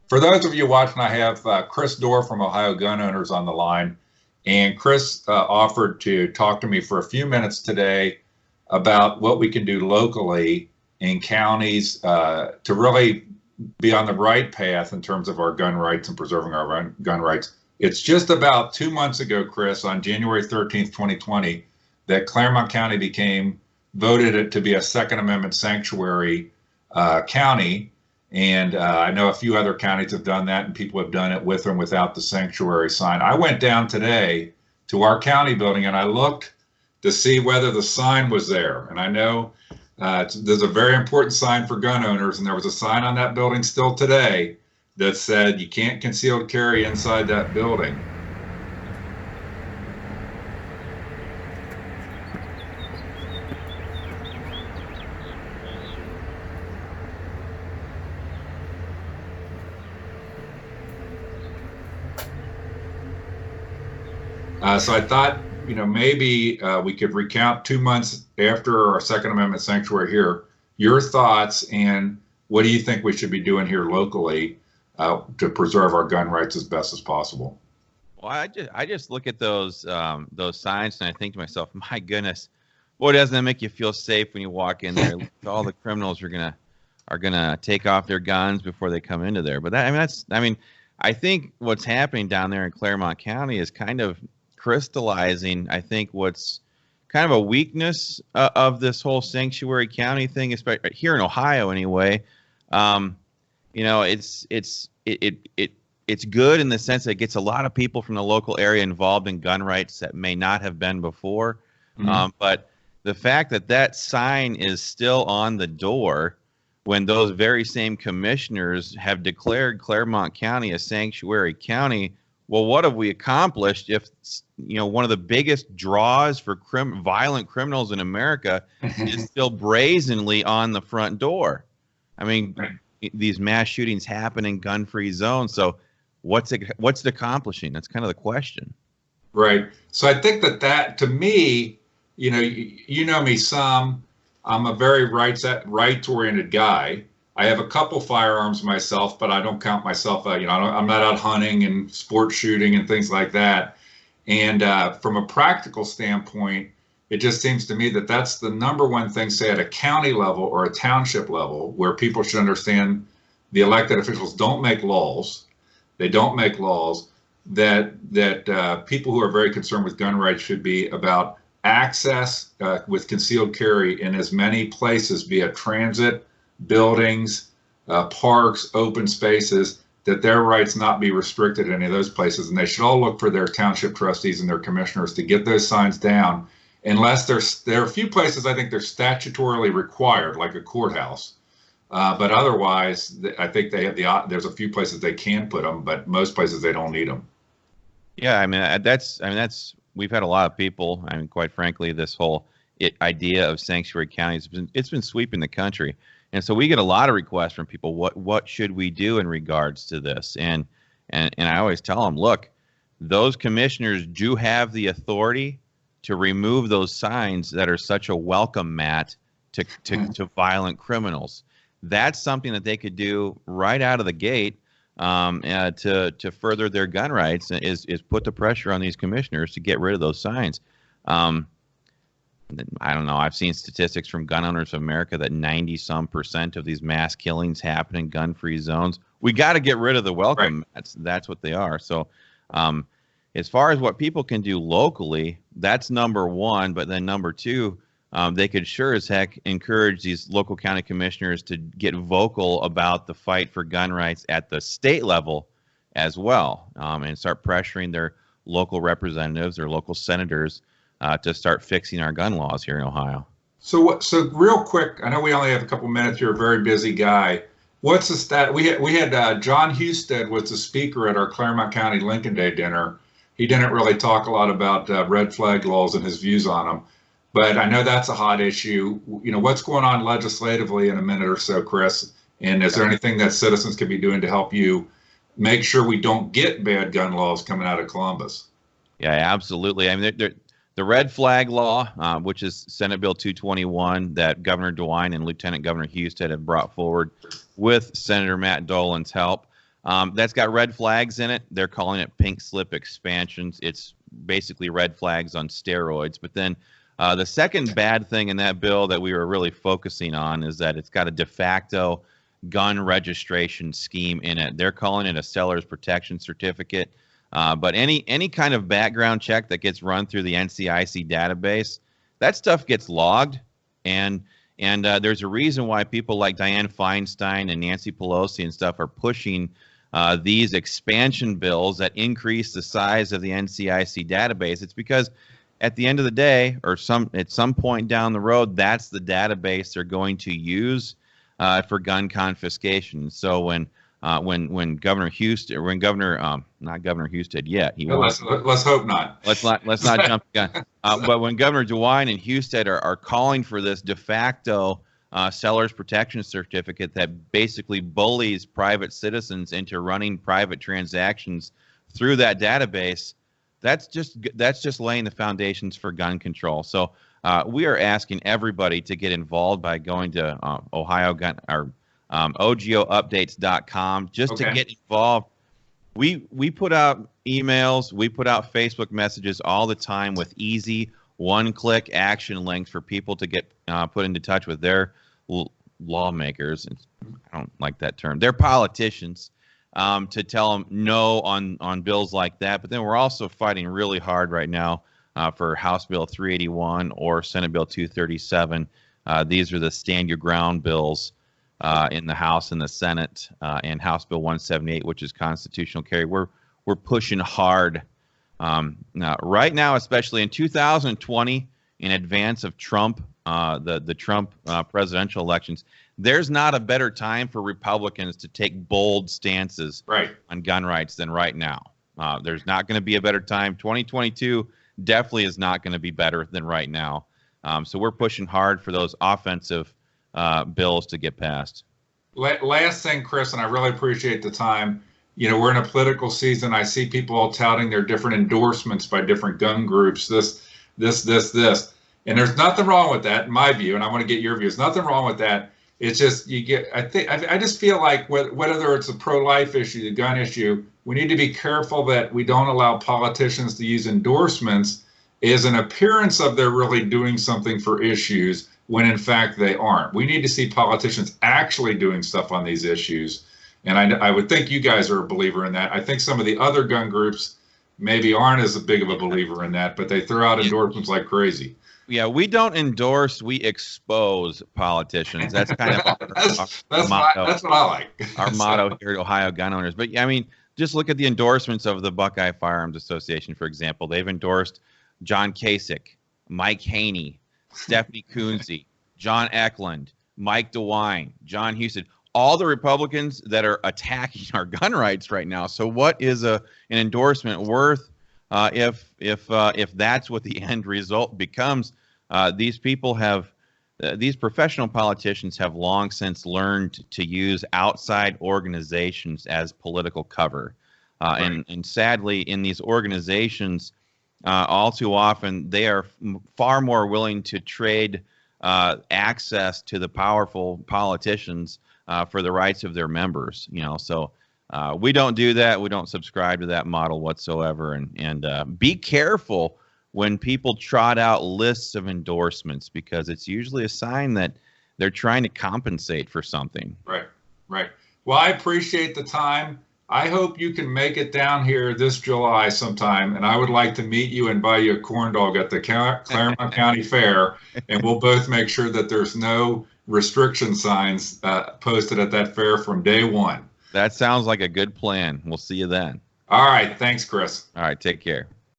For those of you watching, I have Chris Dorr from Ohio Gun Owners on the line. And Chris offered to talk to me for a few minutes today about what we can do locally in counties to really be on the right path in terms of our gun rights and preserving our gun rights. It's just about 2 months ago, Chris, on January 13th, 2020, that Clermont County became voted to be a Second Amendment sanctuary county. And I know a few other counties have done that, and people have done it with or without the sanctuary sign. I went down today to our county building and I looked to see whether the sign was there. And I know there's a very important sign for gun owners, and there was a sign on that building still today that said you can't concealed carry inside that building. So I thought, maybe we could recount 2 months after our Second Amendment sanctuary here, your thoughts and what do you think we should be doing here locally to preserve our gun rights as best as possible? Well, I just look at those signs and I think to myself, my goodness, boy, doesn't that make you feel safe when you walk in there? All the criminals are gonna take off their guns before they come into there. But I think what's happening down there in Clermont County is kind of crystallizing, I think, what's kind of a weakness of this whole sanctuary county thing, especially here in Ohio anyway. It's good in the sense that it gets a lot of people from the local area involved in gun rights that may not have been before. Mm-hmm. But the fact that sign is still on the door when those very same commissioners have declared Clermont County a sanctuary county, well, what have we accomplished if, one of the biggest draws for violent criminals in America is still brazenly on the front door? I mean, these mass shootings happen in gun-free zones. So what's it accomplishing? That's kind of the question. Right. So I think that to me, you know me some, I'm a very rights-oriented guy. I have a couple firearms myself, but I don't count myself out. I'm not out hunting and sport shooting and things like that. And from a practical standpoint, it just seems to me that that's the number one thing, say at a county level or a township level, where people should understand the elected officials don't make laws. They don't make laws that people who are very concerned with gun rights should be about access with concealed carry in as many places, be it transit, buildings, parks, open spaces, that their rights not be restricted in any of those places. And they should all look for their township trustees and their commissioners to get those signs down, unless there are a few places I think they're statutorily required, like a courthouse. But otherwise, I think they have there's a few places they can put them, but most places they don't need them. Yeah, we've had a lot of people. Quite frankly, this whole idea of sanctuary counties, it's been sweeping the country. And so we get a lot of requests from people, what should we do in regards to this? And I always tell them, look, those commissioners do have the authority to remove those signs that are such a welcome mat to violent criminals. That's something that they could do right out of the gate to further their gun rights, is put the pressure on these commissioners to get rid of those signs. I don't know. I've seen statistics from Gun Owners of America that 90% of these mass killings happen in gun-free zones. We got to get rid of the welcome mats. That's what they are. So as far as what people can do locally, that's number one. But then number two, they could sure as heck encourage these local county commissioners to get vocal about the fight for gun rights at the state level as well, and start pressuring their local representatives or local senators to start fixing our gun laws here in Ohio. So real quick, I know we only have a couple minutes. You're a very busy guy. What's the stat? We had John Husted was the speaker at our Clermont County Lincoln Day dinner. He didn't really talk a lot about red flag laws and his views on them, but I know that's a hot issue. What's going on legislatively in a minute or so, Chris? And is there anything that citizens can be doing to help you make sure we don't get bad gun laws coming out of Columbus? Yeah, absolutely. The red flag law, which is Senate Bill 221 that Governor DeWine and Lieutenant Governor Husted have brought forward with Senator Matt Dolan's help, That's got red flags in it. They're calling it pink slip expansions. It's basically red flags on steroids. But then the second bad thing in that bill that we were really focusing on is that it's got a de facto gun registration scheme in it. They're calling it a seller's protection certificate. But any kind of background check that gets run through the NCIC database, that stuff gets logged. And there's a reason why people like Dianne Feinstein and Nancy Pelosi and stuff are pushing these expansion bills that increase the size of the NCIC database. It's because at the end of the day, or at some point down the road, that's the database they're going to use for gun confiscation. So when Governor Houston, not Governor Houston yet, let's hope not. Let's not jump the gun. But when Governor DeWine and Houston are calling for this de facto seller's protection certificate that basically bullies private citizens into running private transactions through that database, that's just laying the foundations for gun control. So we are asking everybody to get involved by going to OGOupdates.com just to get involved. We put out emails, we put out Facebook messages all the time with easy one-click action links for people to get put into touch with their lawmakers. I don't like that term. They're politicians, to tell them no on bills like that. But then we're also fighting really hard right now for House Bill 381 or Senate Bill 237. These are the stand your ground bills in the House and the Senate, and House Bill 178, which is constitutional carry. We're pushing hard right now, especially in 2020, in advance of Trump, the Trump presidential elections. There's not a better time for Republicans to take bold stances on gun rights than right now. There's not going to be a better time. 2022 definitely is not going to be better than right now. So we're pushing hard for those offensive bills to get passed. Last thing, Chris, and I really appreciate the time. You know, we're in a political season. I see people all touting their different endorsements by different gun groups. This. And there's nothing wrong with that, in my view, and I want to get your views. Nothing wrong with that. It's just I just feel like whether it's a pro-life issue, the gun issue, we need to be careful that we don't allow politicians to use endorsements as an appearance of they're really doing something for issues when in fact they aren't. We need to see politicians actually doing stuff on these issues. And I would think you guys are a believer in that. I think some of the other gun groups maybe aren't as big of a believer in that, but they throw out endorsements like crazy. Yeah, we don't endorse, we expose politicians. That's kind of that's what I like. Our motto here at Ohio Gun Owners. But I mean, just look at the endorsements of the Buckeye Firearms Association, for example. They've endorsed John Kasich, Mike Haney, Stephanie Coonsey, John Eklund, Mike DeWine, John Houston, all the Republicans that are attacking our gun rights right now. So what is an endorsement worth if that's what the end result becomes? These people have, these professional politicians have long since learned to use outside organizations as political cover. And sadly, in these organizations, all too often, they are far more willing to trade access to the powerful politicians for the rights of their members. You know, so we don't do that. We don't subscribe to that model whatsoever. And be careful when people trot out lists of endorsements, because it's usually a sign that they're trying to compensate for something. Right. Well, I appreciate the time. I hope you can make it down here this July sometime, and I would like to meet you and buy you a corn dog at the Clermont County Fair, and we'll both make sure that there's no restriction signs posted at that fair from day one. That sounds like a good plan. We'll see you then. All right. Thanks, Chris. All right. Take care.